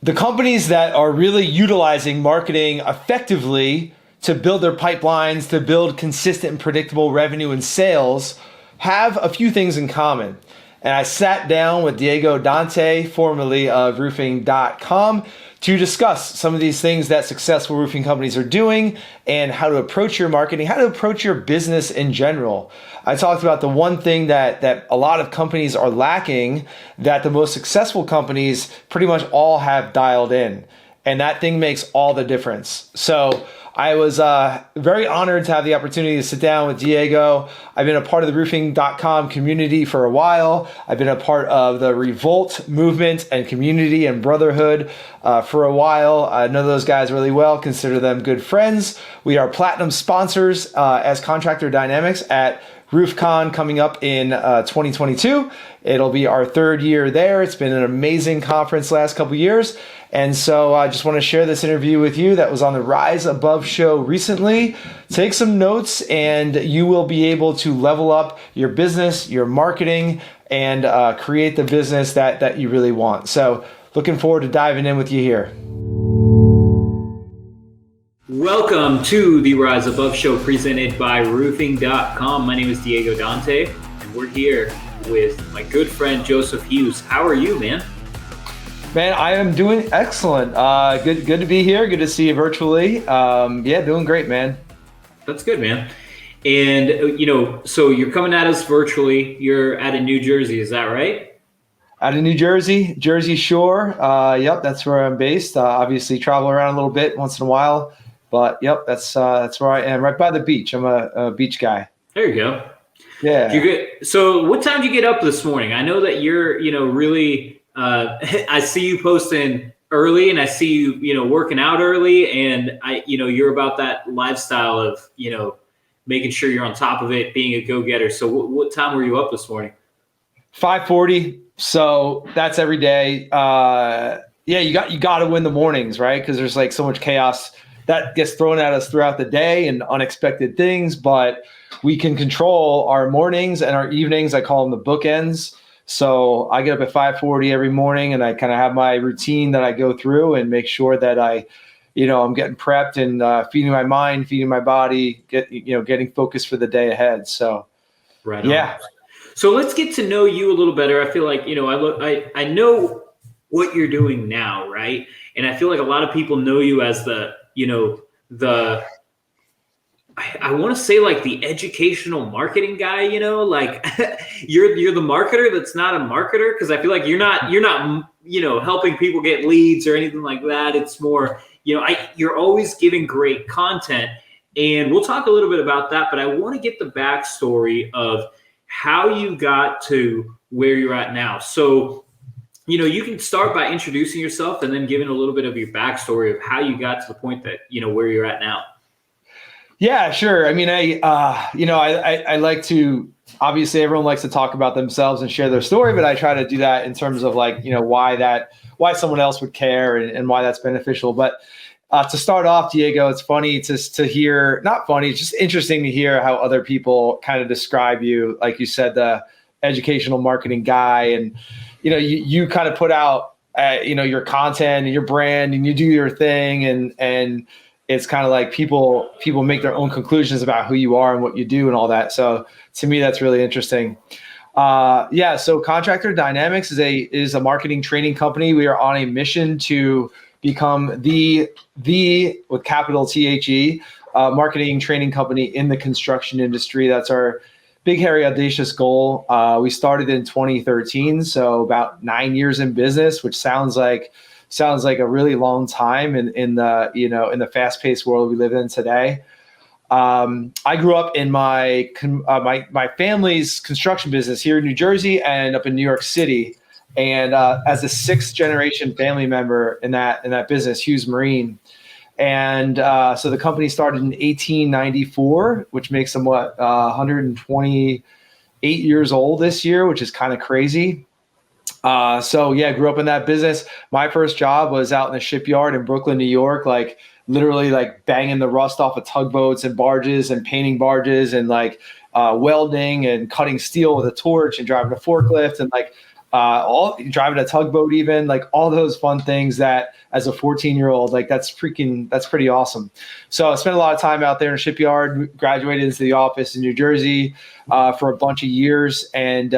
the companies that are really utilizing marketing effectively to build their pipelines, to build consistent and predictable revenue and sales, have a few things in common. And I sat down with Diego Dante, formerly of roofing.com, to discuss some of these things that successful roofing companies are doing and how to approach your marketing, how to approach your business in general. I talked about the one thing that a lot of companies are lacking, that the most successful companies pretty much all have dialed in. And that thing makes all the difference. So I was very honored to have the opportunity to sit down with Diego. I've been a part of the roofing.com community for a while. I've been a part of the Revolt movement and community and brotherhood for a while. I know those guys really well, consider them good friends. We are platinum sponsors as Contractor Dynamics at RoofCon coming up in 2022. It'll be our third year there. It's been an amazing conference last couple years. And so I just want to share this interview with you that was on the Rise Above show recently. Take some notes and you will be able to level up your business, your marketing, and create the business that you really want. So looking forward to diving in with you here. Welcome to the Rise Above show presented by roofing.com. My name is Diego Dante and we're here with my good friend Joseph Hughes. How are you, man? Man, I am doing excellent. Good to be here. Good to see you virtually. Doing great, man. That's good, man. And, so you're coming at us virtually. You're out of New Jersey, is that right? Out of New Jersey, Jersey Shore. Yep, that's where I'm based. Obviously travel around a little bit once in a while. But, yep, that's where I am, right by the beach. I'm a beach guy. There you go. Yeah. So what time did you get up this morning? I know that you're, really... I see you posting early and I see you, working out early and you're about that lifestyle of, making sure you're on top of it, being a go-getter. So what time were you up this morning? 5:40. So that's every day. You got to win the mornings, right? Because there's like so much chaos that gets thrown at us throughout the day and unexpected things, but we can control our mornings and our evenings. I call them the bookends. So I get up at 5:40 every morning and I kind of have my routine that I go through and make sure that I'm getting prepped and feeding my mind, feeding my body, getting focused for the day ahead. So, right. Yeah. So let's get to know you a little better. I feel like, I know what you're doing now, right? And I feel like a lot of people know you as I want to say like the educational marketing guy, you're the marketer that's not a marketer. Cause I feel like you're not, helping people get leads or anything like that. It's more, you're always giving great content and we'll talk a little bit about that, but I want to get the backstory of how you got to where you're at now. So, you can start by introducing yourself and then giving a little bit of your backstory of how you got to the point that, where you're at now. Yeah, sure. I mean, I like to, obviously everyone likes to talk about themselves and share their story, but I try to do that in terms of like, why someone else would care and why that's beneficial. But to start off, Diego, it's funny to hear, not funny, it's just interesting to hear how other people kind of describe you. Like you said, the educational marketing guy and, you kind of put out, your content and your brand and you do your thing and it's kind of like people make their own conclusions about who you are and what you do and all that. So to me, that's really interesting. So Contractor Dynamics is a marketing training company. We are on a mission to become the with capital THE marketing training company in the construction industry. That's our big, hairy, audacious goal. We started in 2013, so about 9 years in business, which sounds like a really long time in the fast-paced world we live in today. I grew up in my family's construction business here in New Jersey and up in New York City. And as a sixth generation family member in that business, Hughes Marine. And so the company started in 1894, which makes them 128 years old this year, which is kind of crazy. Grew up in that business. My first job was out in the shipyard in Brooklyn, New York, like literally like banging the rust off of tugboats and barges and painting barges and like welding and cutting steel with a torch and driving a forklift. And like, all driving a tugboat, even like all those fun things that as a 14-year-old, like that's pretty awesome. So I spent a lot of time out there in a shipyard, graduated into the office in New Jersey for a bunch of years. And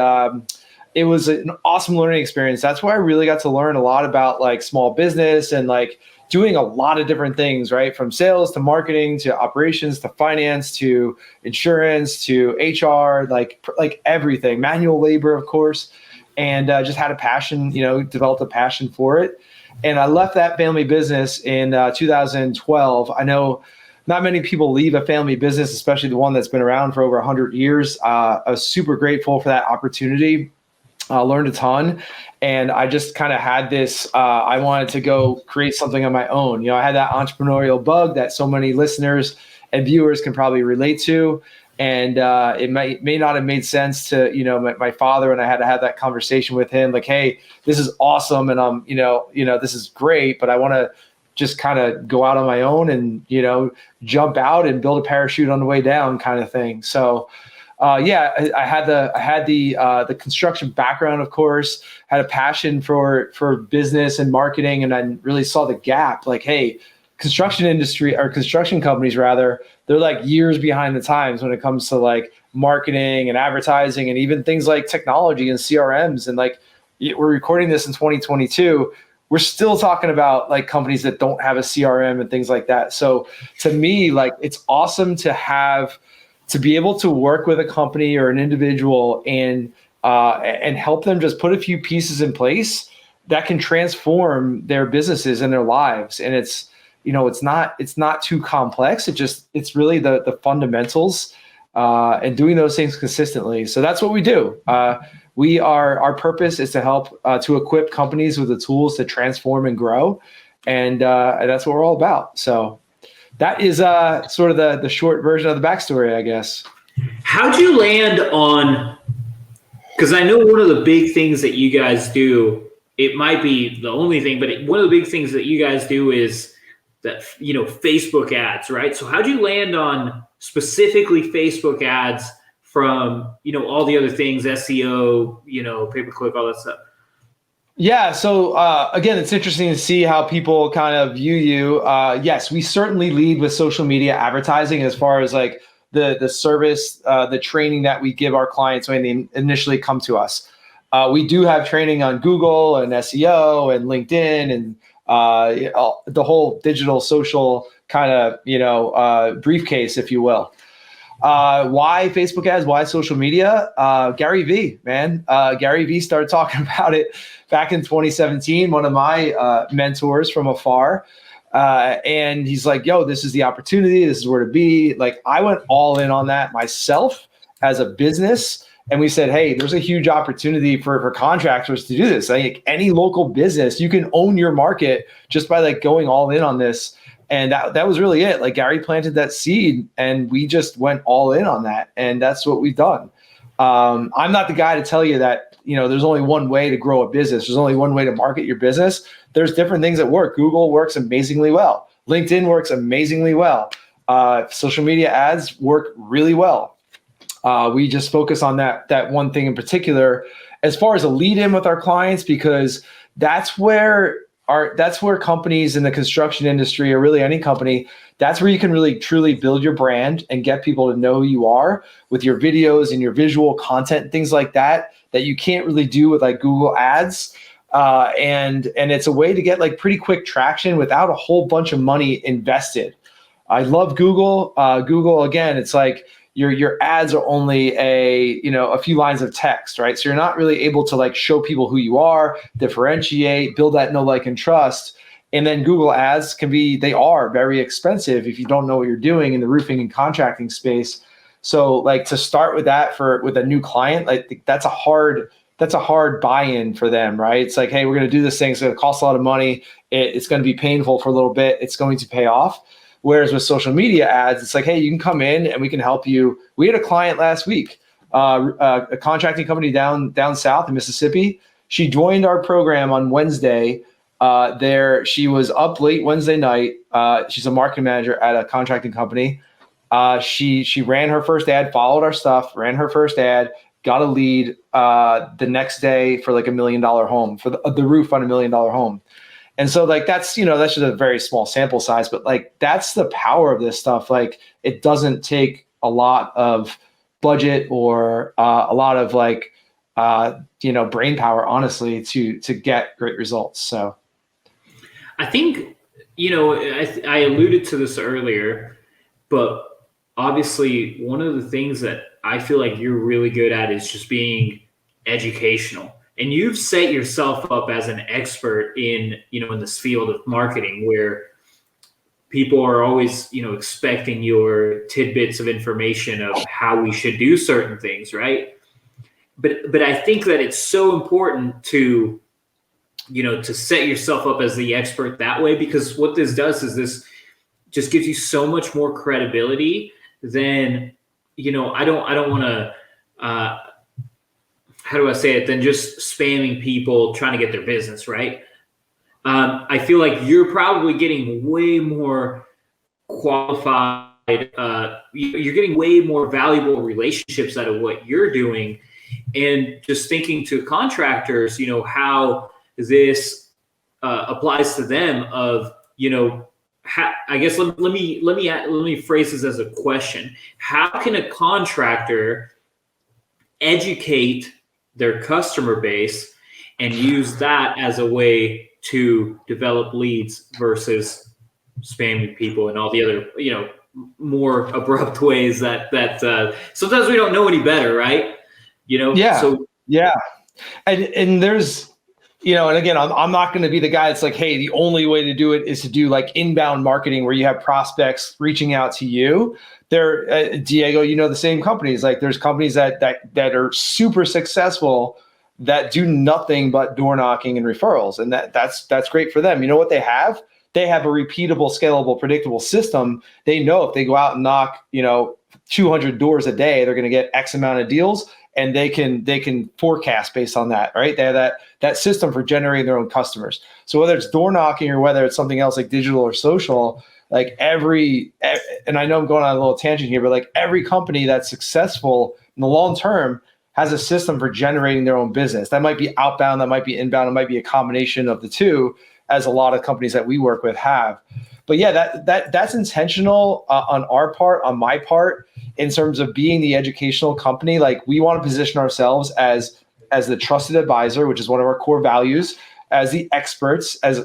it was an awesome learning experience. That's where I really got to learn a lot about like small business and like doing a lot of different things, right? From sales to marketing to operations to finance to insurance to HR, like everything, manual labor, of course. And just had a passion, developed a passion for it. And I left that family business in 2012. I know not many people leave a family business, especially the one that's been around for over 100 years. I was super grateful for that opportunity. Learned a ton. And I just kind of had this, I wanted to go create something on my own. I had that entrepreneurial bug that so many listeners and viewers can probably relate to. And it may not have made sense to, my father, and I had to have that conversation with him, like, hey, this is awesome. And this is great, but I want to just kind of go out on my own and, jump out and build a parachute on the way down kind of thing. So I had the construction background, of course, had a passion for business and marketing. And I really saw the gap, like, hey, construction companies rather, they're like years behind the times when it comes to like marketing and advertising and even things like technology and CRMs. And like, we're recording this in 2022. We're still talking about like companies that don't have a CRM and things like that. So to me, like, it's awesome to be able to work with a company or an individual and help them just put a few pieces in place that can transform their businesses and their lives. And it's not too complex. It's really the fundamentals and doing those things consistently. So that's what we do. Our purpose is to help to equip companies with the tools to transform and grow. And that's what we're all about. So that is sort of the short version of the backstory, I guess. How'd you land on, because I know one of the big things that you guys do, it might be the only thing, but one of the big things that you guys do is that, Facebook ads, right? So how'd you land on specifically Facebook ads from, all the other things, SEO, pay-per-click, all that stuff? Yeah. So again, it's interesting to see how people kind of view you. Yes, we certainly lead with social media advertising as far as like the service, the training that we give our clients when they initially come to us. We do have training on Google and SEO and LinkedIn and the whole digital social kind of, briefcase, if you will. Why Facebook ads? Why social media? Gary V, man. Gary V started talking about it back in 2017, one of my mentors from afar. And he's like, yo, this is the opportunity. This is where to be. Like, I went all in on that myself as a business. And we said, hey, there's a huge opportunity for contractors to do this. Like any local business, you can own your market just by like going all in on this. And that was really it. Like Gary planted that seed and we just went all in on that. And that's what we've done. I'm not the guy to tell you that, there's only one way to grow a business. There's only one way to market your business. There's different things that work. Google works amazingly well. LinkedIn works amazingly well. Social media ads work really well. We just focus on that one thing in particular as far as a lead in with our clients, because that's where companies in the construction industry, or really any company, that's where you can really truly build your brand and get people to know who you are with your videos and your visual content and things like that you can't really do with like Google ads. And it's a way to get like pretty quick traction without a whole bunch of money invested. I love Google. Google, again, it's like your ads are only a few lines of text, right? So you're not really able to like show people who you are, differentiate, build that know, like, and trust. And then Google ads they are very expensive if you don't know what you're doing in the roofing and contracting space. So like to start with that with a new client, like that's a hard buy-in for them, right? It's like, hey, we're going to do this thing. It's going to cost a lot of money. It's going to be painful for a little bit. It's going to pay off. Whereas with social media ads, it's like, hey, you can come in and we can help you. We had a client last week, a contracting company down south in Mississippi. She joined our program on Wednesday. She was up late Wednesday night. She's a marketing manager at a contracting company. She ran her first ad, followed our stuff, ran her first ad, got a lead the next day for like $1 million home, for the roof on $1 million home. And so like, that's just a very small sample size, but like, that's the power of this stuff. Like, it doesn't take a lot of budget or a lot of like, brain power, honestly, to get great results. So I think, I alluded to this earlier, but obviously one of the things that I feel like you're really good at is just being educational. And you've set yourself up as an expert in this field of marketing, where people are always, expecting your tidbits of information of how we should do certain things, right? But I think that it's so important to set yourself up as the expert that way, because what this does is this just gives you so much more credibility than, I don't want to, how do I say it, than just spamming people trying to get their business, right? I feel like you're probably getting way more qualified, you're getting way more valuable relationships out of what you're doing. And just thinking to contractors, how this applies to them of, I guess let me phrase this as a question. How can a contractor educate their customer base and use that as a way to develop leads versus spamming people and all the other, more abrupt ways that sometimes we don't know any better, right? Yeah. So yeah. And there's, and again, I'm not going to be the guy that's like, hey, the only way to do it is to do like inbound marketing where you have prospects reaching out to you. Diego, the same companies, like there's companies that are super successful that do nothing but door knocking and referrals. And that's great for them. You know what they have? They have a repeatable, scalable, predictable system. They know if they go out and knock, 200 doors a day, they're going to get X amount of deals. And they can forecast based on that, right? They have that system for generating their own customers. So whether it's door knocking or whether it's something else like digital or social, like and I know I'm going on a little tangent here, but like every company that's successful in the long term has a system for generating their own business. That might be outbound, that might be inbound, it might be a combination of the two, as a lot of companies that we work with have. But yeah, that's intentional on our part, on my part, in terms of being the educational company. Like, we want to position ourselves as the trusted advisor, which is one of our core values, as the experts, as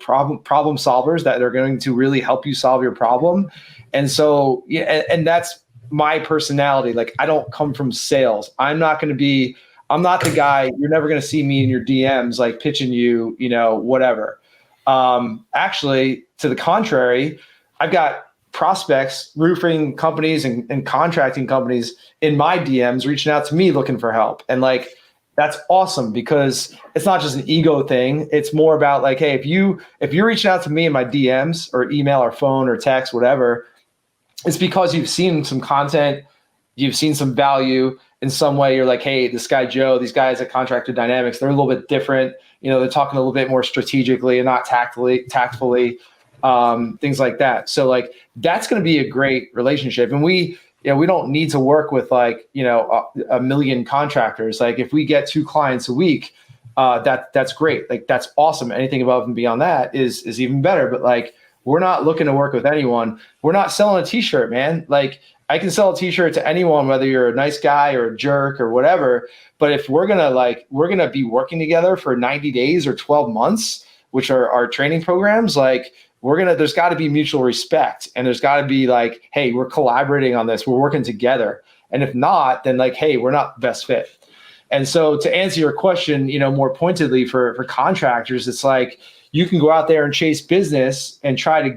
problem solvers that are going to really help you solve your problem. And so, yeah, and that's my personality. Like, I don't come from sales. I'm not the guy, you're never going to see me in your DMs, like pitching you, whatever. Actually, to the contrary, I've got prospects, roofing companies and contracting companies in my DMs reaching out to me looking for help. And like, that's awesome, because it's not just an ego thing. It's more about like, hey, if you're reaching out to me in my DMs or email or phone or text, whatever, it's because you've seen some content, you've seen some value in some way. You're like, hey, this guy Joe, these guys at Contractor Dynamics, they're a little bit different. They're talking a little bit more strategically and not tactfully, things like that. So like, that's going to be a great relationship. And we don't need to work with like, a million contractors. Like, if we get 2 clients a week, that's great. Like, that's awesome. Anything above and beyond that is even better. But like, we're not looking to work with anyone. We're not selling a t-shirt, man. Like, I can sell a t-shirt to anyone, whether you're a nice guy or a jerk or whatever. But if we're going to be working together for 90 days or 12 months, which are our training programs, like, there's got to be mutual respect, and there's got to be like, hey, we're collaborating on this. We're working together. And if not, then like, hey, we're not the best fit. And so to answer your question, more pointedly for contractors, it's like, you can go out there and chase business and try to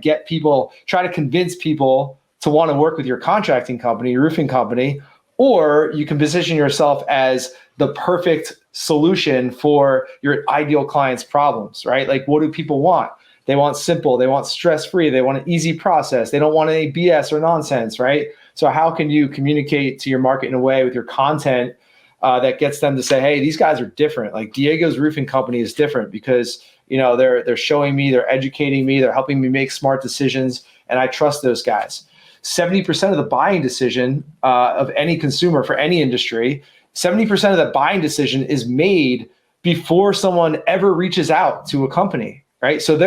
convince people to want to work with your contracting company, your roofing company, or you can position yourself as the perfect solution for your ideal client's problems, right? Like, what do people want? They want simple, they want stress-free, they want an easy process. They don't want any BS or nonsense, right? So how can you communicate to your market in a way with your content that gets them to say, hey, these guys are different. Like, Diego's roofing company is different because, they're showing me, they're educating me, they're helping me make smart decisions, and I trust those guys. 70% of the buying decision of any consumer for any industry, 70% of the buying decision is made before someone ever reaches out to a company, right? So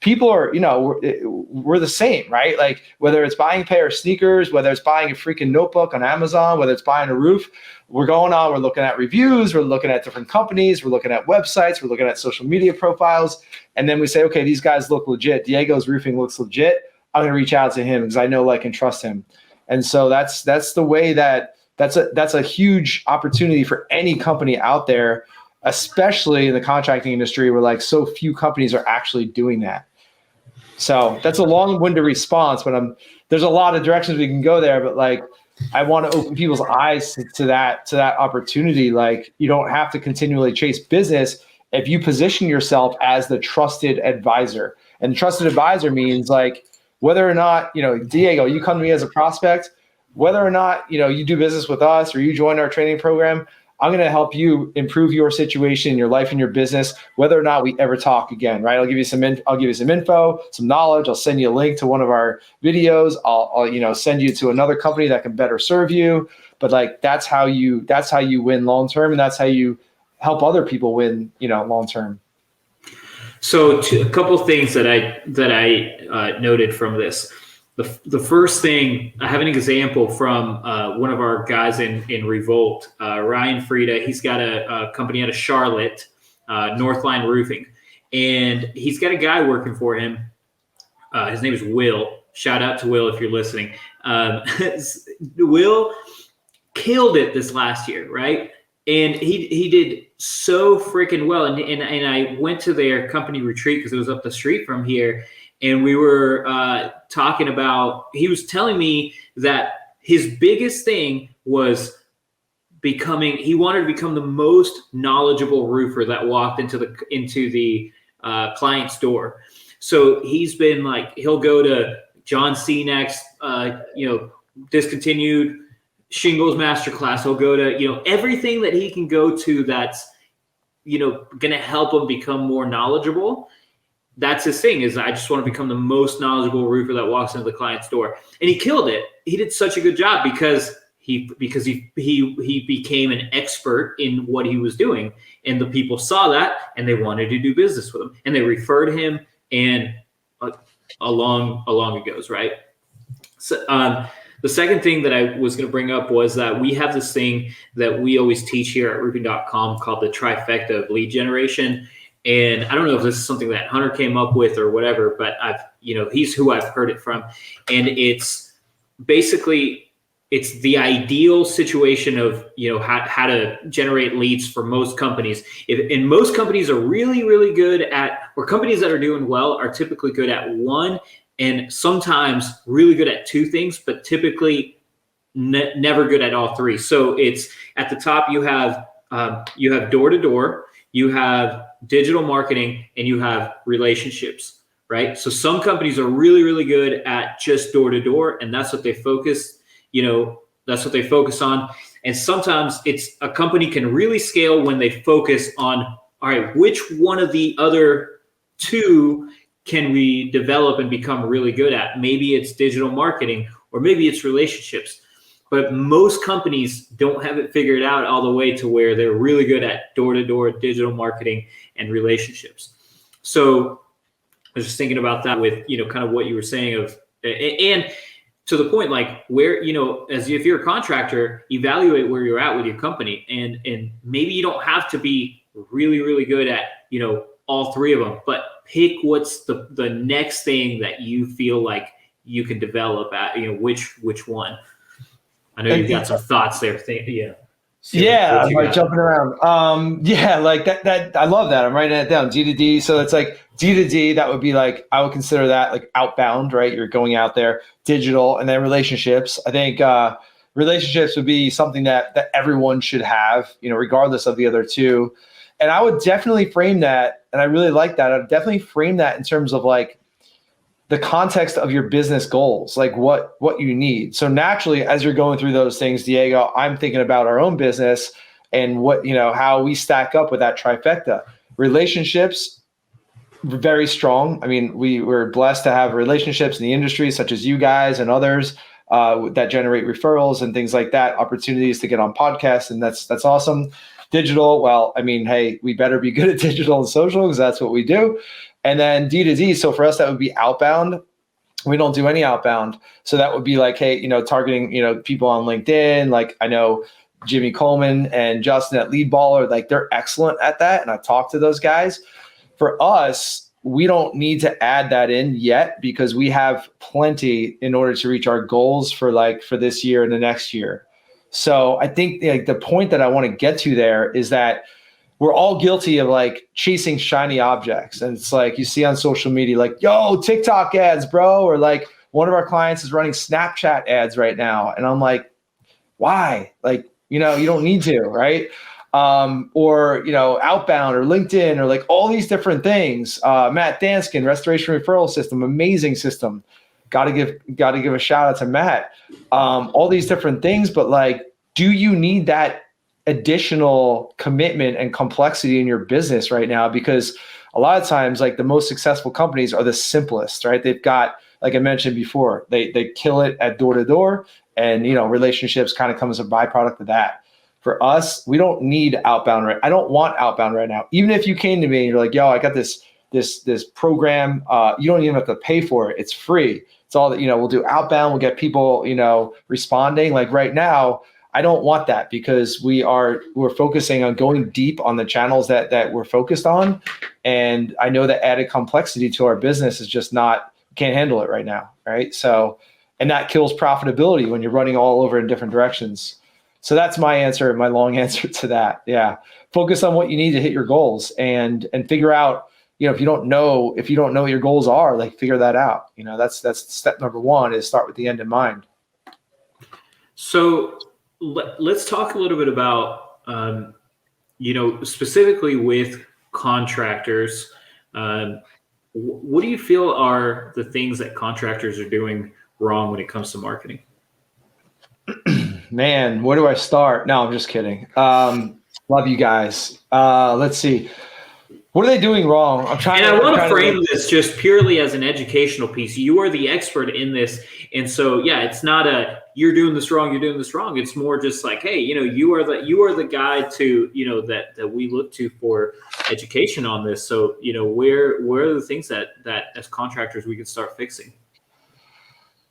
people are, we're the same, right? Like whether it's buying a pair of sneakers, whether it's buying a freaking notebook on Amazon, whether it's buying a roof, we're looking at reviews, we're looking at different companies, we're looking at websites, we're looking at social media profiles. And then we say, okay, these guys look legit. Diego's roofing looks legit. I'm going to reach out to him because I know, like, and trust him. And so that's the way that's a huge opportunity for any company out there, especially in the contracting industry where like so few companies are actually doing that. So that's a long-winded response, but there's a lot of directions we can go there, but like, I want to open people's eyes to that opportunity. Like, you don't have to continually chase business if you position yourself as the trusted advisor. And trusted advisor means like, whether or not, Diego, you come to me as a prospect, whether or not, you do business with us or you join our training program, I'm going to help you improve your situation, your life, and your business, whether or not we ever talk again, right? I'll give you some info, some knowledge. I'll send you a link to one of our videos. I'll send you to another company that can better serve you. But like, that's how you win long-term. And that's how you help other people win, long-term. So a couple of things that I noted from this. The first thing, I have an example from one of our guys in Revolt, Ryan Frieda. He's got a company out of Charlotte, Northline Roofing, and he's got a guy working for him. His name is Will. Shout out to Will if you're listening. Will killed it this last year, right? And he did so freaking well. And I went to their company retreat because it was up the street from here. And we were talking about, he was telling me that his biggest thing was he wanted to become the most knowledgeable roofer that walked into the client's door. So he's been like, he'll go to John Cenek's, discontinued shingles masterclass. He'll go to, everything that he can go to that's, going to help him become more knowledgeable. That's his thing, is I just want to become the most knowledgeable roofer that walks into the client's door. And he killed it. He did such a good job because he became an expert in what he was doing. And the people saw that and they wanted to do business with him. And they referred him, and along it goes, right? So the second thing that I was going to bring up was that we have this thing that we always teach here at roofing.com called the trifecta of lead generation. And I don't know if this is something that Hunter came up with or whatever, but he's who I've heard it from. And it's basically, it's the ideal situation of, how to generate leads for most companies. And most companies are really, really good at, or companies that are doing well are typically good at one, and sometimes really good at two things, but typically never good at all three. So it's at the top, you have door to door, you have digital marketing, and you have relationships, right? So some companies are really, really good at just door to door, and that's what they focus, that's what they focus on. And sometimes it's a company can really scale when they focus on, all right, which one of the other two can we develop and become really good at? Maybe it's digital marketing, or maybe it's relationships. But most companies don't have it figured out all the way to where they're really good at door-to-door digital marketing and relationships. So I was just thinking about that with, kind of what you were saying of, and to the point, like where, as if you're a contractor, evaluate where you're at with your company. And maybe you don't have to be really, really good at, all three of them, but pick what's the next thing that you feel like you can develop at, which one. I know you've got some thoughts there. Yeah, I'm like jumping around. Like that. I love that. I'm writing that down. D to D. So it's like D to D. That would be like, I would consider that like outbound, right? You're going out there, digital, and then relationships. I think relationships would be something that everyone should have, regardless of the other two. And I would definitely frame that, and I really like that. I'd definitely frame that in terms of like the context of your business goals, like what you need. So naturally, as you're going through those things, Diego, I'm thinking about our own business and what, how we stack up with that trifecta. Relationships, very strong. I mean, we're blessed to have relationships in the industry, such as you guys and others. that generate referrals and things like that, opportunities to get on podcasts. And that's awesome. Digital, well, I mean, hey, we better be good at digital and social because that's what we do. And then D2D. So for us, that would be outbound. We don't do any outbound. So that would be like, hey, targeting, people on LinkedIn. Like I know Jimmy Coleman and Justin at Lead Baller, like they're excellent at that. And I talked to those guys. For us, we don't need to add that in yet because we have plenty in order to reach our goals for this year and the next year. So I think like the point that I want to get to there is that we're all guilty of like chasing shiny objects. And it's like you see on social media, like, yo, TikTok ads, bro. Or like one of our clients is running Snapchat ads right now. And I'm like, why? Like, you don't need to, right? Or outbound or LinkedIn or like all these different things. Matt Danskin, Restoration Referral System, amazing system. Got to give a shout out to Matt. All these different things, but like, do you need that additional commitment and complexity in your business right now? Because a lot of times, like the most successful companies are the simplest, right? They've got, like I mentioned before, they kill it at door to door, and relationships kind of come as a byproduct of that. For us, we don't need outbound. I don't want outbound right now. Even if you came to me and you're like, yo, I got this program, you don't even have to pay for it. It's free. It's all that, we'll do outbound. We'll get people, responding. Like right now, I don't want that because we're focusing on going deep on the channels that we're focused on. And I know that added complexity to our business is just can't handle it right now. Right. So, and that kills profitability when you're running all over in different directions. So that's my answer, my long answer to that. Yeah. Focus on what you need to hit your goals and figure out, if you don't know what your goals are, like figure that out. That's step number one, is start with the end in mind. So let's talk a little bit about, specifically with contractors. What do you feel are the things that contractors are doing wrong when it comes to marketing? Man, where do I start? No, I'm just kidding. Love you guys. Let's see. What are they doing wrong? I want to frame this just purely as an educational piece. You are the expert in this. And so, yeah, it's not you're doing this wrong, you're doing this wrong. It's more just like, hey, you are the guy to, that we look to for education on this. So, where are the things that as contractors we can start fixing?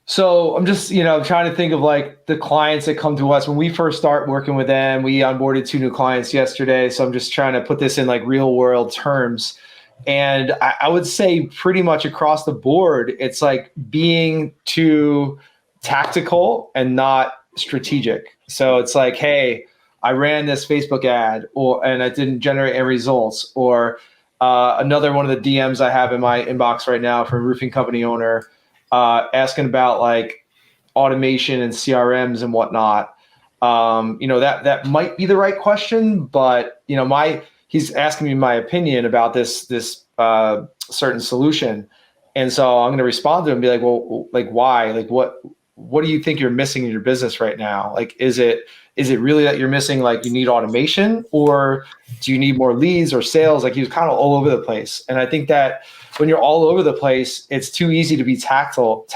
So I'm just, trying to think of like the clients that come to us when we first start working with them. We onboarded 2 new clients yesterday. So I'm just trying to put this in like real world terms. And I would say pretty much across the board, it's like being too tactical and not strategic. So it's like, hey, I ran this Facebook ad and I didn't generate any results. Or another one of the DMs I have in my inbox right now from a roofing company owner, asking about like automation and CRMs and whatnot. That might be the right question, but he's asking me my opinion about this certain solution. And so I'm going to respond to him and be like, well, like why? Like what do you think you're missing in your business right now? Like, is it really that you're missing, like you need automation, or do you need more leads or sales? Like he was kind of all over the place. And I think that when you're all over the place, it's too easy to be tactical,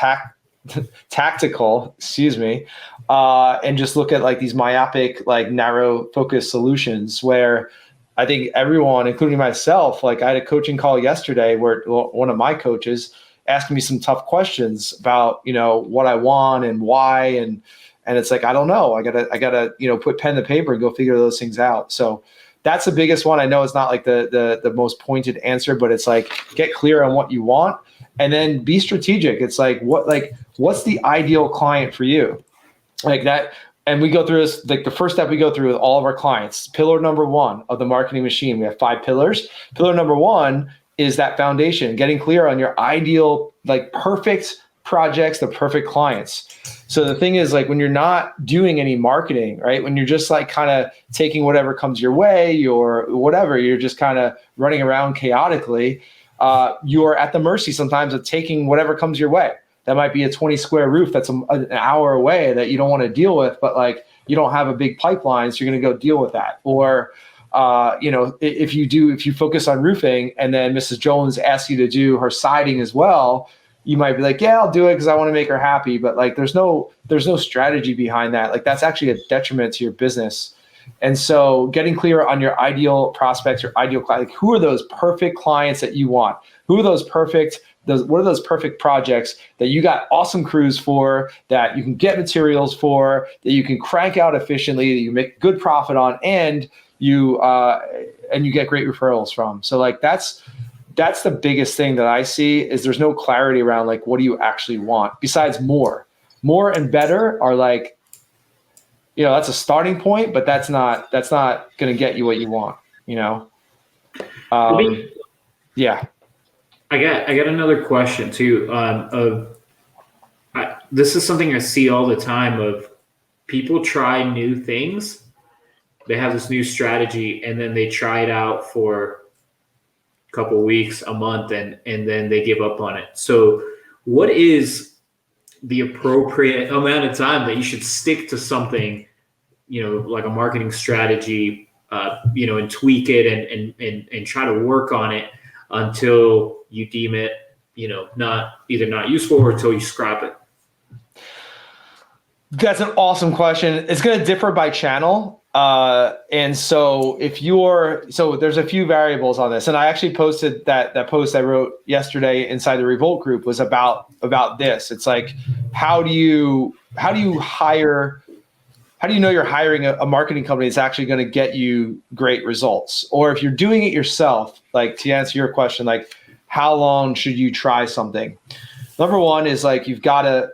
and just look at like these myopic, like narrow focused solutions where I think everyone, including myself, like I had a coaching call yesterday where one of my coaches asked me some tough questions about, what I want and why. And it's like, I don't know, I gotta, put pen to paper and go figure those things out. So that's the biggest one. I know it's not like the most pointed answer, but it's like, get clear on what you want and then be strategic. It's like, what's the ideal client for you? Like that. And we go through this, like the first step we go through with all of our clients, pillar number 1 of the marketing machine. We have 5 pillars. Pillar number 1 is that foundation, getting clear on your ideal, like perfect projects, the perfect clients. So the thing is, like when you're not doing any marketing, right? When you're just like kind of taking whatever comes your way or whatever, you're just kind of running around chaotically, you're at the mercy sometimes of taking whatever comes your way. That might be a 20 square roof that's an hour away that you don't want to deal with, but like you don't have a big pipeline, so you're going to go deal with that. Or if you focus on roofing and then Mrs. Jones asks you to do her siding as well, you might be like, yeah, I'll do it because I want to make her happy. But like, there's no strategy behind that. Like that's actually a detriment to your business. And so getting clear on your ideal prospects, your ideal client, like who are those perfect clients that you want? Who are what are those perfect projects that you got awesome crews for, that you can get materials for, that you can crank out efficiently, that you make good profit on, and you get great referrals from. So like that's the biggest thing that I see is there's no clarity around like what do you actually want besides more and better are like, that's a starting point, but that's not going to get you what you want, yeah. I got another question too. This is something I see all the time of people try new things. They have this new strategy and then they try it out for a couple weeks, a month, and then they give up on it. So what is the appropriate amount of time that you should stick to something, like a marketing strategy, and tweak it and try to work on it until you deem it, not useful or until you scrap it? That's an awesome question. It's going to differ by channel. And so there's a few variables on this. And I actually posted that post I wrote yesterday inside the Revolt group was about this. It's like, how do you know you're hiring a marketing company that's actually going to get you great results? Or if you're doing it yourself, like to answer your question, like how long should you try something? Number one is like, you've got to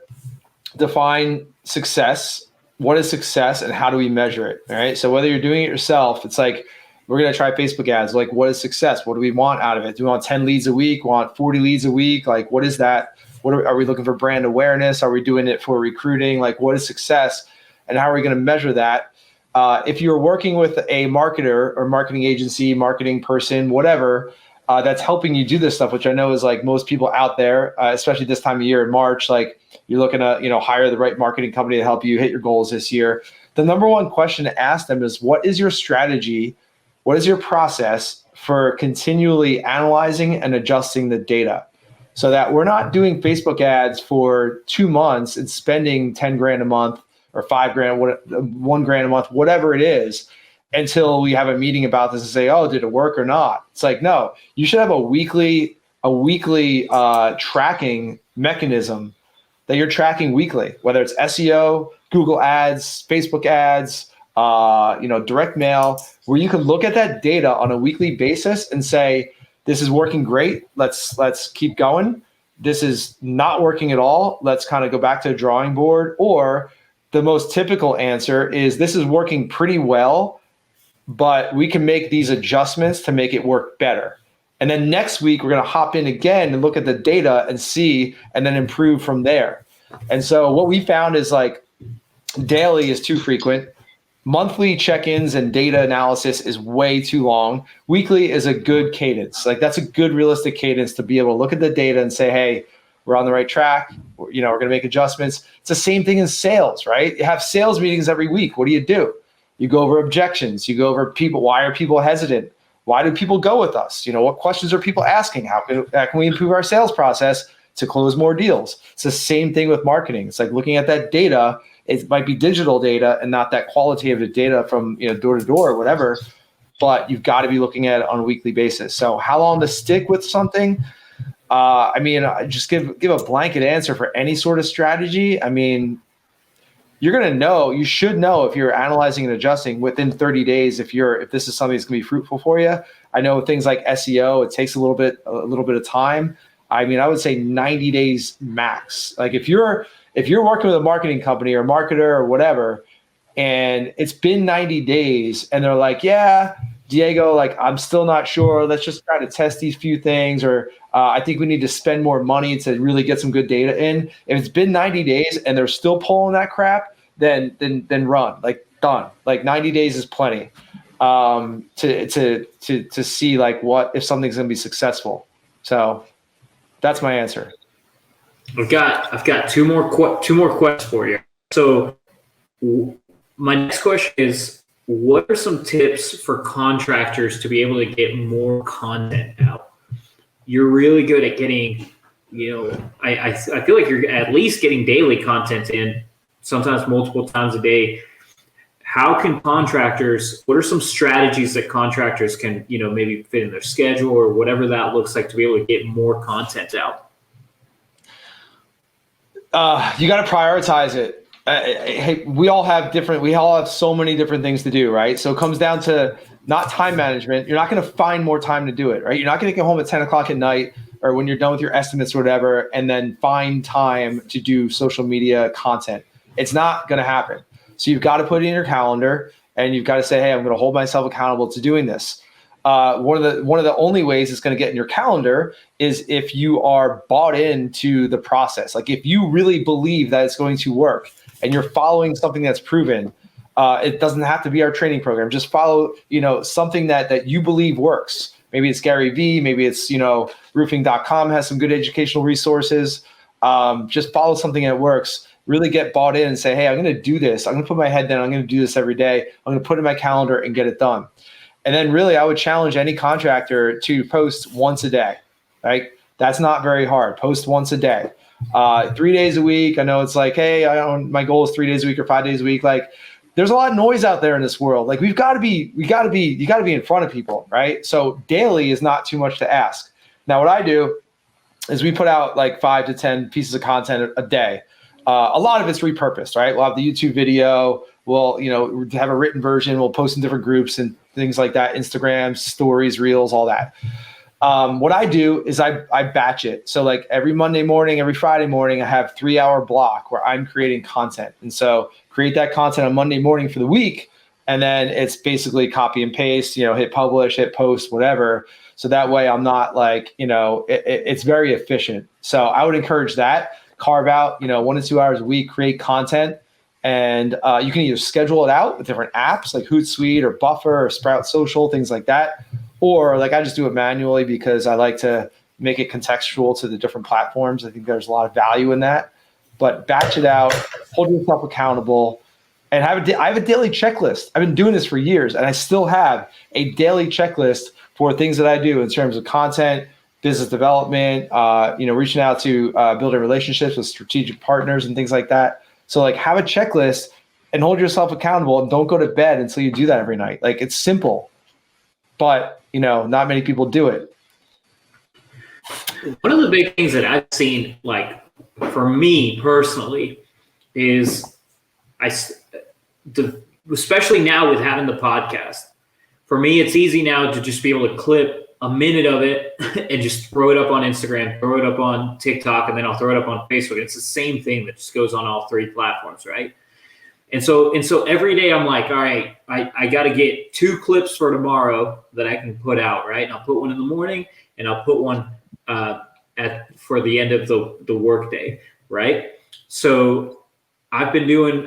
define success. What is success and how do we measure it? All right. So whether you're doing it yourself, it's like, we're going to try Facebook ads. Like, what is success? What do we want out of it? Do we want 10 leads a week? Want 40 leads a week? Like, what is that? Are we looking for brand awareness? Are we doing it for recruiting? Like, what is success? And how are we going to measure that? If you're working with a marketer or marketing agency, marketing person, whatever, that's helping you do this stuff, which I know is like most people out there, especially this time of year in March, like you're looking to, hire the right marketing company to help you hit your goals this year. The number one question to ask them is, what is your strategy? What is your process for continually analyzing and adjusting the data so that we're not doing Facebook ads for 2 months and spending 10 grand a month or $5,000, $1,000 a month, whatever it is, until we have a meeting about this and say, oh, did it work or not? It's like, no, you should have a weekly tracking mechanism that you're tracking weekly, whether it's SEO, Google ads, Facebook ads, direct mail, where you can look at that data on a weekly basis and say, this is working great. Let's keep going. This is not working at all. Let's kind of go back to the drawing board. Or the most typical answer is, this is working pretty well, but we can make these adjustments to make it work better. And then next week, we're going to hop in again and look at the data and see, and then improve from there. And so what we found is like daily is too frequent. Monthly check-ins and data analysis is way too long. Weekly is a good cadence. Like that's a good realistic cadence to be able to look at the data and say, hey, we're on the right track. We're going to make adjustments. It's the same thing in sales, right? You have sales meetings every week. What do? You go over objections. You go over people. Why are people hesitant? Why do people go with us? What questions are people asking? How can we improve our sales process to close more deals? It's the same thing with marketing. It's like looking at that data. It might be digital data and not that qualitative data from door to door or whatever, but you've got to be looking at it on a weekly basis. So how long to stick with something? Just give a blanket answer for any sort of strategy. You're going to know, you should know if you're analyzing and adjusting within 30 days, if this is something that's going to be fruitful for you. I know things like SEO, it takes a little bit of time. I would say 90 days max. Like if you're working with a marketing company or marketer or whatever, and it's been 90 days and they're like, yeah, Diego, like, I'm still not sure. Let's just try to test these few things, or I think we need to spend more money to really get some good data in. If it's been 90 days and they're still pulling that crap, then run, like done. Like 90 days is plenty to see like what if something's going to be successful. So that's my answer. I've got two more questions for you. So my next question is, what are some tips for contractors to be able to get more content out? You're really good at getting, I feel like you're at least getting daily content in, sometimes multiple times a day. How can contractors, what are some strategies that contractors can, maybe fit in their schedule or whatever that looks like to be able to get more content out? You got to prioritize it. Hey, we all have so many different things to do, right? So it comes down to not time management. You're not going to find more time to do it, right? You're not going to get home at 10 o'clock at night or when you're done with your estimates or whatever, and then find time to do social media content. It's not going to happen. So you've got to put it in your calendar, and you've got to say, hey, I'm going to hold myself accountable to doing this. One of the only ways it's going to get in your calendar is if you are bought into the process. Like if you really believe that it's going to work and you're following something that's proven, it doesn't have to be our training program. Just follow, something that you believe works. Maybe it's Gary Vee, maybe it's, roofing.com has some good educational resources. Just follow something that works. Really get bought in and say, hey, I'm going to do this. I'm going to put my head down. I'm going to do this every day. I'm going to put it in my calendar and get it done. And then really, I would challenge any contractor to post once a day, right? That's not very hard. Post once a day, 3 days a week. I know it's like, hey, my goal is 3 days a week or 5 days a week. Like there's a lot of noise out there in this world. Like you got to be in front of people, right? So daily is not too much to ask. Now, what I do is we put out like 5 to 10 pieces of content a day. A lot of it's repurposed, right? We'll have the YouTube video. We'll, have a written version. We'll post in different groups and things like that, Instagram, stories, reels, all that. What I do is I batch it. So like every Monday morning, every Friday morning, I have 3-hour block where I'm creating content. And so create that content on Monday morning for the week. And then it's basically copy and paste, hit publish, hit post, whatever. So that way I'm not like, it's very efficient. So I would encourage that. Carve out, 1 to 2 hours a week, create content. And you can either schedule it out with different apps like Hootsuite or Buffer or Sprout Social, things like that. Or like I just do it manually because I like to make it contextual to the different platforms. I think there's a lot of value in that. But batch it out, hold yourself accountable, and I have a daily checklist. I've been doing this for years, and I still have a daily checklist for things that I do in terms of content, business development, reaching out to building relationships with strategic partners and things like that. So like have a checklist and hold yourself accountable and don't go to bed until you do that every night. Like it's simple, but not many people do it. One of the big things that I've seen, like for me personally, is especially now with having the podcast, for me, it's easy now to just be able to clip a minute of it and just throw it up on Instagram, throw it up on TikTok, and then I'll throw it up on Facebook. It's the same thing that just goes on all 3 platforms, right? And so every day I'm like, all right, I got to get 2 clips for tomorrow that I can put out, right? And I'll put one in the morning and I'll put one for the end of the work day, right? So I've been doing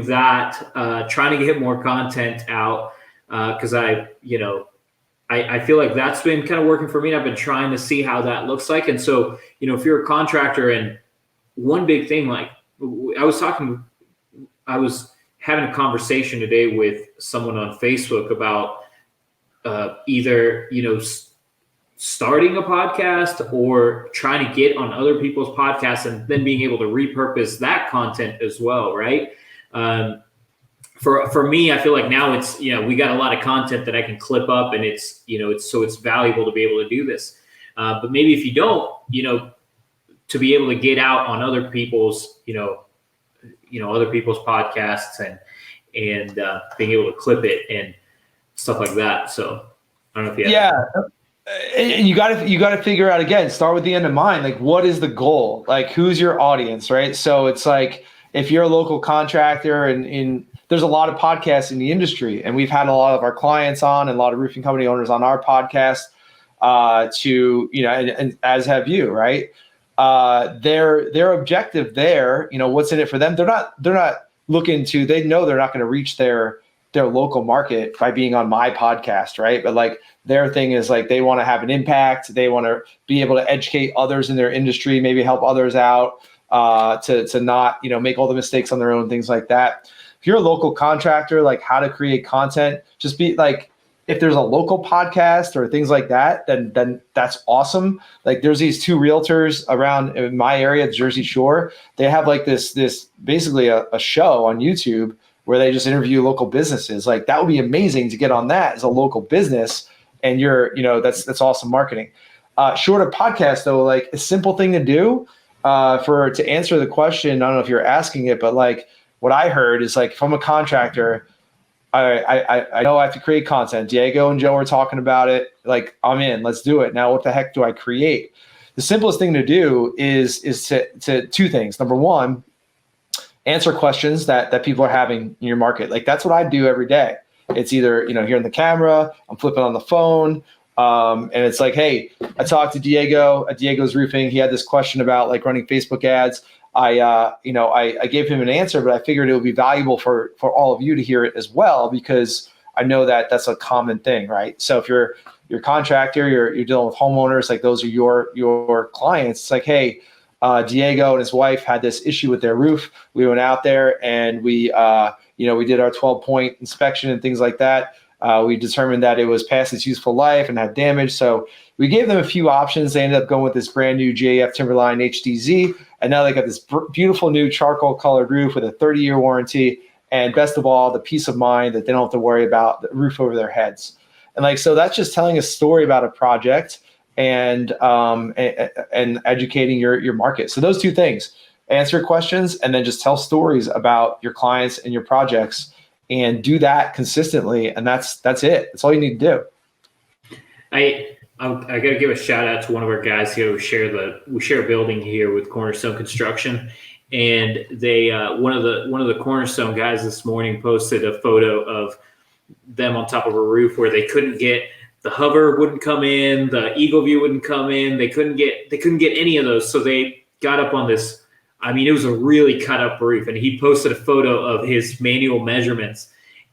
that, trying to get more content out because I feel like that's been kind of working for me. And I've been trying to see how that looks like. And so, if you're a contractor, and one big thing, like I was having a conversation today with someone on Facebook about either, starting a podcast or trying to get on other people's podcasts and then being able to repurpose that content as well. Right. For me, I feel like now it's, we got a lot of content that I can clip up, and it's valuable to be able to do this. But maybe if you don't, to be able to get out on other people's, other people's podcasts and being able to clip it and stuff like that. So I don't know if you have and you got to figure out, again, start with the end in mind. Like, what is the goal? Like, who's your audience, right? So it's like, if you're a local contractor and there's a lot of podcasts in the industry, and we've had a lot of our clients on and a lot of roofing company owners on our podcast and as have you, right? Their objective there, what's in it for them? They're not looking to, they know they're not going to reach their local market by being on my podcast, right? But like their thing is like, they want to have an impact. They want to be able to educate others in their industry, maybe help others out to not, make all the mistakes on their own, things like that. If you're a local contractor, like how to create content, just be like, if there's a local podcast or things like that, then that's awesome. Like there's these two realtors around in my area, Jersey Shore. They have like this basically a show on YouTube where they just interview local businesses. Like that would be amazing to get on that as a local business. And that's awesome marketing. Short of podcast though, like a simple thing to do to answer the question. I don't know if you're asking it, but like what I heard is like if I'm a contractor, I know I have to create content. Diego and Joe are talking about it. Like I'm in, let's do it. Now, what the heck do I create? The simplest thing to do is to two things. Number one, answer questions that people are having in your market. Like that's what I do every day. It's either, here in the camera, I'm flipping on the phone. And it's like, hey, I talked to Diego at Diego's Roofing. He had this question about like running Facebook ads. I gave him an answer, but I figured it would be valuable for all of you to hear it as well, because I know that that's a common thing, right? So if you're a contractor, you're dealing with homeowners, like those are your clients. It's like, hey, Diego and his wife had this issue with their roof. We went out there and we did our 12-point inspection and things like that. We determined that it was past its useful life and had damage. So we gave them a few options. They ended up going with this brand new GAF Timberline HDZ. And now they got this beautiful new charcoal colored roof with a 30-year warranty. And best of all, the peace of mind that they don't have to worry about the roof over their heads. And like, so that's just telling a story about a project and educating your market. So those two things, answer questions and then just tell stories about your clients and your projects, and do that consistently. And that's it. That's all you need to do. I got to give a shout out to one of our guys here. We share a building here with Cornerstone Construction, and they one of the Cornerstone guys this morning posted a photo of them on top of a roof where they couldn't get the hover wouldn't come in, the Eagle View wouldn't come in. They couldn't get any of those, so they got up on this. I mean, it was a really cut up roof, and he posted a photo of his manual measurements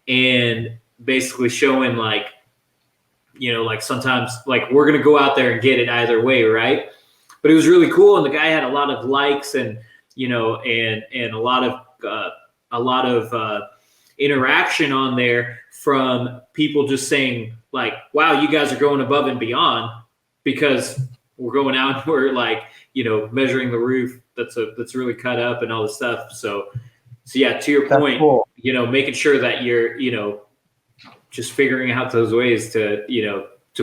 and basically showing like sometimes like we're going to go out there and get it either way. Right. But it was really cool. And the guy had a lot of likes and a lot of interaction on there from people just saying like, wow, you guys are going above and beyond, because we're going out and we're like, measuring the roof that's really cut up and all this stuff. So yeah, to your point, cool. Making sure that you're, just figuring out those ways to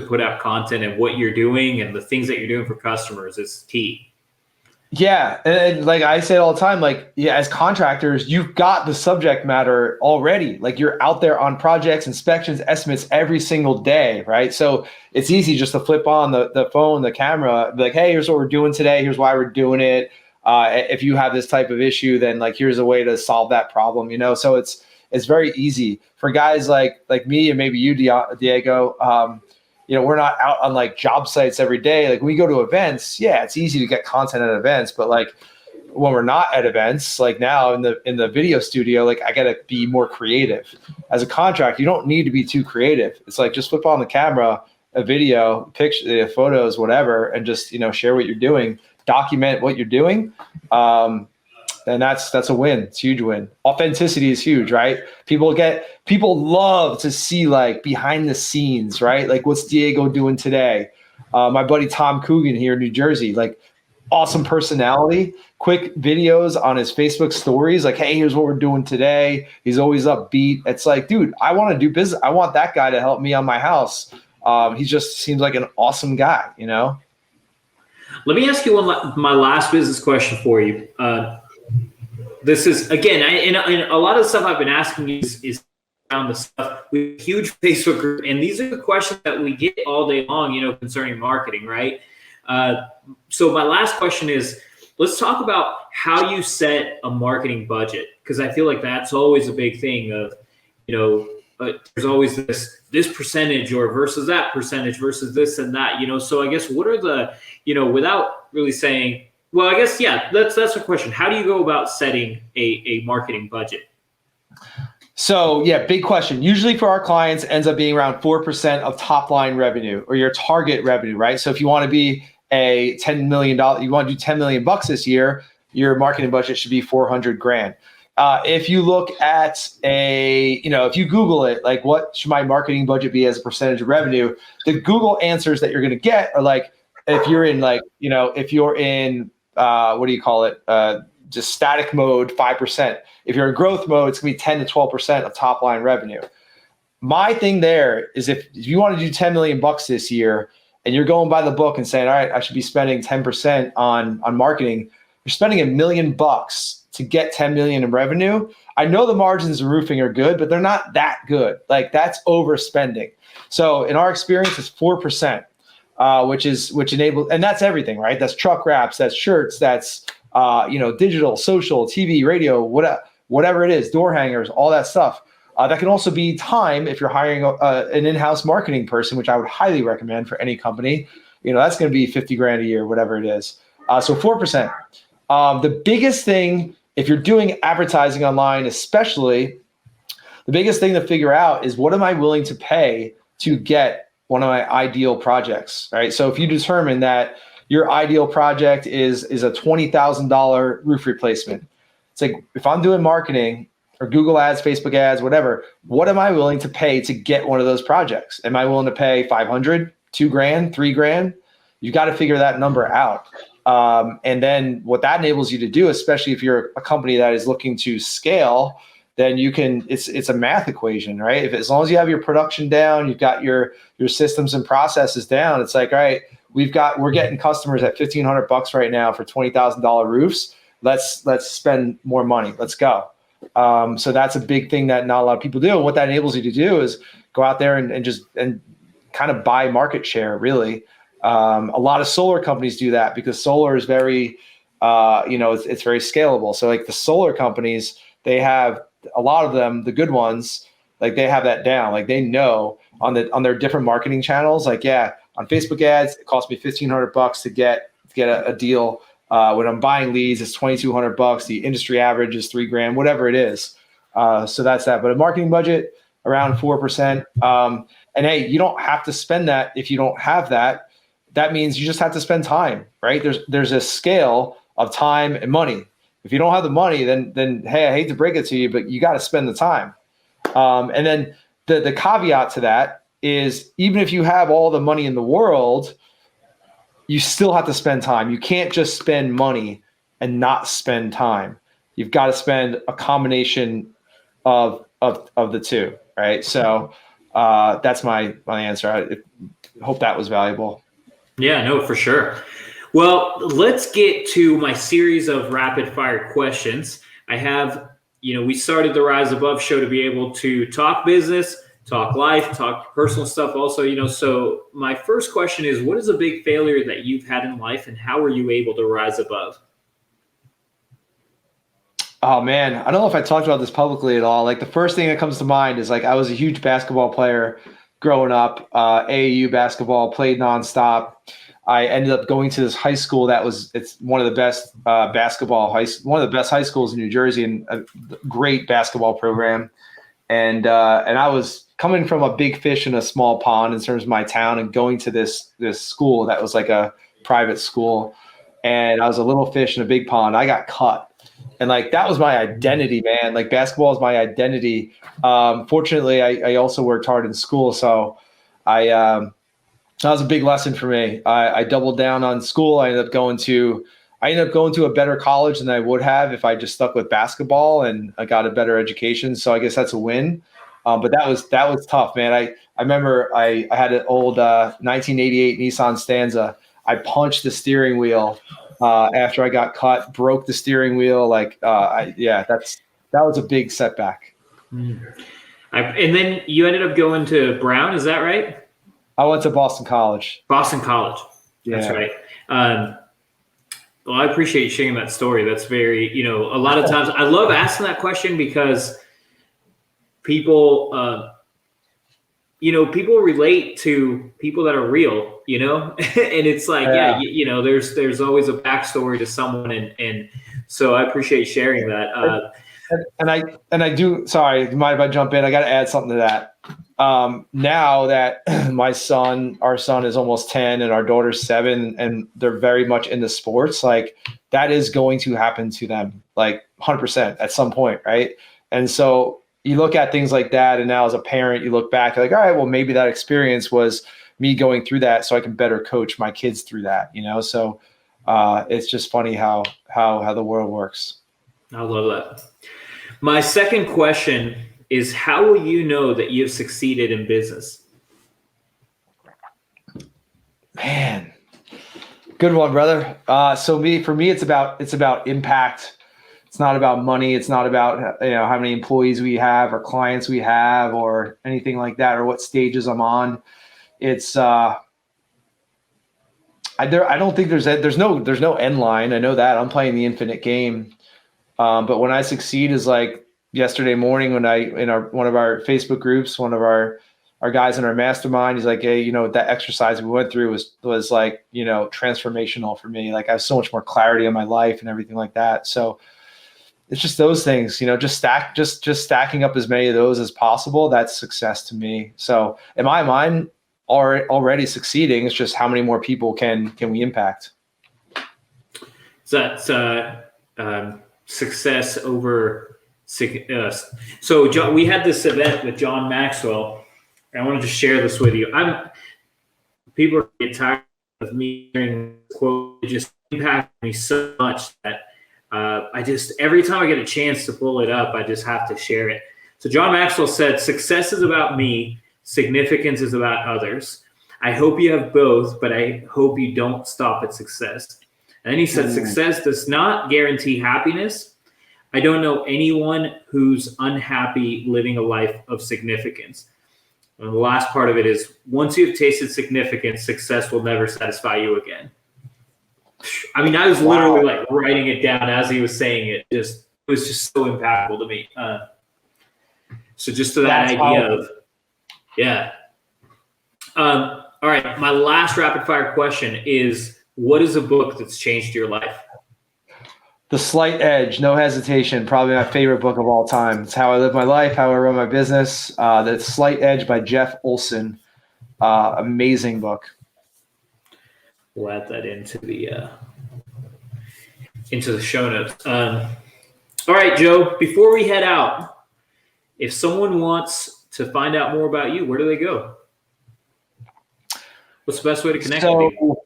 put out content and what you're doing and the things that you're doing for customers is key. Yeah. And like I say all the time, like, yeah, as contractors, you've got the subject matter already. Like you're out there on projects, inspections, estimates every single day. Right. So it's easy just to flip on the phone, the camera, be like, hey, here's what we're doing today. Here's why we're doing it. If you have this type of issue, then like, here's a way to solve that problem, so it's very easy for guys like me and maybe you, Diego. We're not out on like job sites every day. Like when we go to events, yeah, it's easy to get content at events, but like when we're not at events, like now in the video studio, like I got to be more creative. As a contractor, you don't need to be too creative. It's like just flip on the camera, a video, picture, photos, whatever, and just share what you're doing, document what you're doing. And that's a win. It's a huge win. Authenticity is huge, right? People love to see like behind the scenes, right? Like what's Diego doing today? My buddy Tom Coogan here in New Jersey, like awesome personality, quick videos on his Facebook stories. Like, hey, here's what we're doing today. He's always upbeat. It's like, dude, I want to do business. I want that guy to help me on my house. He just seems like an awesome guy, Let me ask you my last business question for you. This is, again, and a lot of the stuff I've been asking you is around the stuff with a huge Facebook group. And these are the questions that we get all day long, concerning marketing, right? So my last question is, let's talk about how you set a marketing budget, because I feel like that's always a big thing of, there's always this percentage or versus that percentage versus this and that, So I guess what are the, without really saying, well, I guess, yeah, that's a question. How do you go about setting a marketing budget? So yeah, big question. Usually for our clients ends up being around 4% of top line revenue or your target revenue, right? So if you want to be a $10 million, you want to do $10 million this year, your marketing budget should be $400,000. if you look at if you Google it, like what should my marketing budget be as a percentage of revenue, the Google answers that you're going to get are like, if you're in what do you call it? Just static mode, 5%. If you're in growth mode, it's going to be 10 to 12% of top line revenue. My thing there is if you want to do 10 million bucks this year and you're going by the book and saying, all right, I should be spending 10% on marketing, you're spending $1 million to get 10 million in revenue. I know the margins in roofing are good, but they're not that good. Like that's overspending. So in our experience, it's 4%, which enables, and that's everything, right? That's truck wraps, that's shirts, that's digital, social, TV, radio, whatever it is, door hangers, all that stuff. That can also be time if you're hiring an in-house marketing person, which I would highly recommend for any company. That's going to be 50 grand a year, whatever it is. So 4%. The biggest thing, if you're doing advertising online, especially, the biggest thing to figure out is what am I willing to pay to get one of my ideal projects, right? So if you determine that your ideal project is a $20,000 roof replacement, it's like, if I'm doing marketing or Google ads, Facebook ads, whatever, what am I willing to pay to get one of those projects? Am I willing to pay 500, 2 grand, 3 grand? You got to figure that number out. And then what that enables you to do, especially if you're a company that is looking to scale, then you can, it's a math equation, right? As long as you have your production down, you've got your systems and processes down, it's like, all right, we're getting customers at $1,500 right now for $20,000 roofs. Let's spend more money. Let's go. So that's a big thing that not a lot of people do. And what that enables you to do is go out there and kind of buy market share, really. A lot of solar companies do that because solar is very, it's very scalable. So like the solar companies, they have a lot of them, the good ones, like they have that down. Like they know on their different marketing channels, like, yeah, on Facebook ads, it costs me $1,500 to get a deal. When I'm buying leads, it's $2,200. The industry average is 3 grand, whatever it is. So that's that. But a marketing budget around 4%. And hey, you don't have to spend that if you don't have that. That means you just have to spend time, right? There's a scale of time and money. If you don't have the money, then hey, I hate to break it to you, but you got to spend the time. And then the caveat to that is even if you have all the money in the world, you still have to spend time. You can't just spend money and not spend time. You've got to spend a combination of the two, right? So that's my answer. I hope that was valuable. Yeah, no, for sure. Well, let's get to my series of rapid fire questions. I have, we started the Rise Above show to be able to talk business, talk life, talk personal stuff also, so my first question is, what is a big failure that you've had in life and how were you able to rise above? Oh man, I don't know if I talked about this publicly at all. Like the first thing that comes to mind is like, I was a huge basketball player growing up, AAU basketball, played nonstop. I ended up going to this high school it's one of the best one of the best high schools in New Jersey, and a great basketball program. And I was coming from a big fish in a small pond in terms of my town and going to this school that was like a private school. And I was a little fish in a big pond. I got cut. And like, that was my identity, man. Like basketball is my identity. Fortunately, I also worked hard in school. So that was a big lesson for me. I doubled down on school. I ended up going to a better college than I would have if I just stuck with basketball, and I got a better education. So I guess that's a win. But that was tough, man. I remember I had an old 1988 Nissan Stanza. I punched the steering wheel after I got cut, broke the steering wheel. That was a big setback. And then you ended up going to Brown, is that right? I went to Boston College. Boston College. That's yeah. Right. Well, I appreciate you sharing that story. That's very, a lot of times I love asking that question because people, people relate to people that are real, and it's like, there's always a backstory to someone. And so I appreciate sharing that. And I do, sorry, do you mind if I jump in? I got to add something to that. Now that our son is almost 10 and our daughter's 7, and they're very much into sports, like that is going to happen to them, like 100% at some point, right? And so you look at things like that, and now as a parent, you look back, like, all right, well, maybe that experience was me going through that so I can better coach my kids through that, So it's just funny how the world works. I love that. My second question is, how will you know that you've succeeded in business? Man, good one, brother. For me, it's about impact. It's not about money. It's not about how many employees we have or clients we have or anything like that, or what stages I'm on. It's I don't think there's no end line. I know that I'm playing the infinite game. But when I succeed is like yesterday morning when one of our Facebook groups, one of our guys in our mastermind, he's like, hey, that exercise we went through was like, transformational for me. Like I have so much more clarity in my life and everything like that. So it's just those things, just stacking up as many of those as possible. That's success to me. So in my mind, already succeeding. It's just how many more people can we impact. So that's success over. So John, we had this event with John Maxwell. And I wanted to share this with you. People are getting tired of me hearing this quote. It just impacted me so much that every time I get a chance to pull it up, I just have to share it. So John Maxwell said, "Success is about me. Significance is about others. I hope you have both, but I hope you don't stop at success." And then he said, "Success does not guarantee happiness. I don't know anyone who's unhappy living a life of significance." And the last part of it is, once you've tasted significance, success will never satisfy you again. I mean, I was literally like writing it down as he was saying it. It was just so impactful to me. So just to that idea of, yeah. All right. My last rapid fire question is, what is a book that's changed your life? The Slight Edge, no hesitation, probably my favorite book of all time. It's how I live my life, how I run my business. The Slight Edge by Jeff Olson. Amazing book. We'll add that into the show notes. All right, Joe, before we head out, if someone wants to find out more about you, where do they go? What's the best way to connect with you?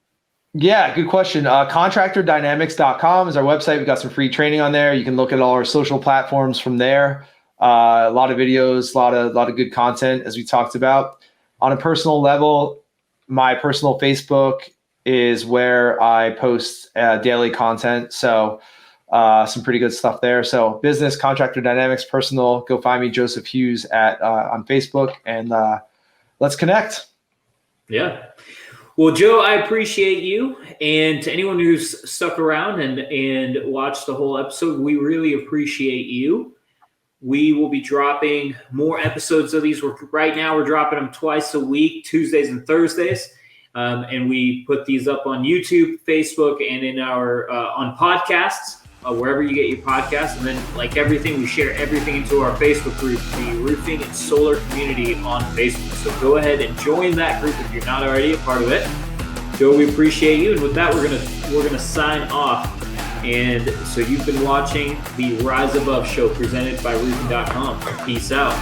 Yeah, good question. ContractorDynamics.com is our website. We've got some free training on there. You can look at all our social platforms from there. A lot of videos, a lot of good content, as we talked about. On a personal level, my personal Facebook is where I post daily content. So some pretty good stuff there. So business, Contractor Dynamics, personal, go find me, Joseph Hughes on Facebook, and let's connect. Yeah. Well, Joe, I appreciate you. And to anyone who's stuck around and watched the whole episode, we really appreciate you. We will be dropping more episodes of these. Right now, we're dropping them twice a week, Tuesdays and Thursdays. And we put these up on YouTube, Facebook, and in our on podcasts, wherever you get your podcasts. And then, like everything, we share everything into our Facebook group, the Roofing and Solar Community on Facebook. So go ahead and join that group if you're not already a part of it. Joe, we appreciate you. And with that, we're gonna sign off. And so you've been watching the Rise Above show presented by Roofing.com. Peace out.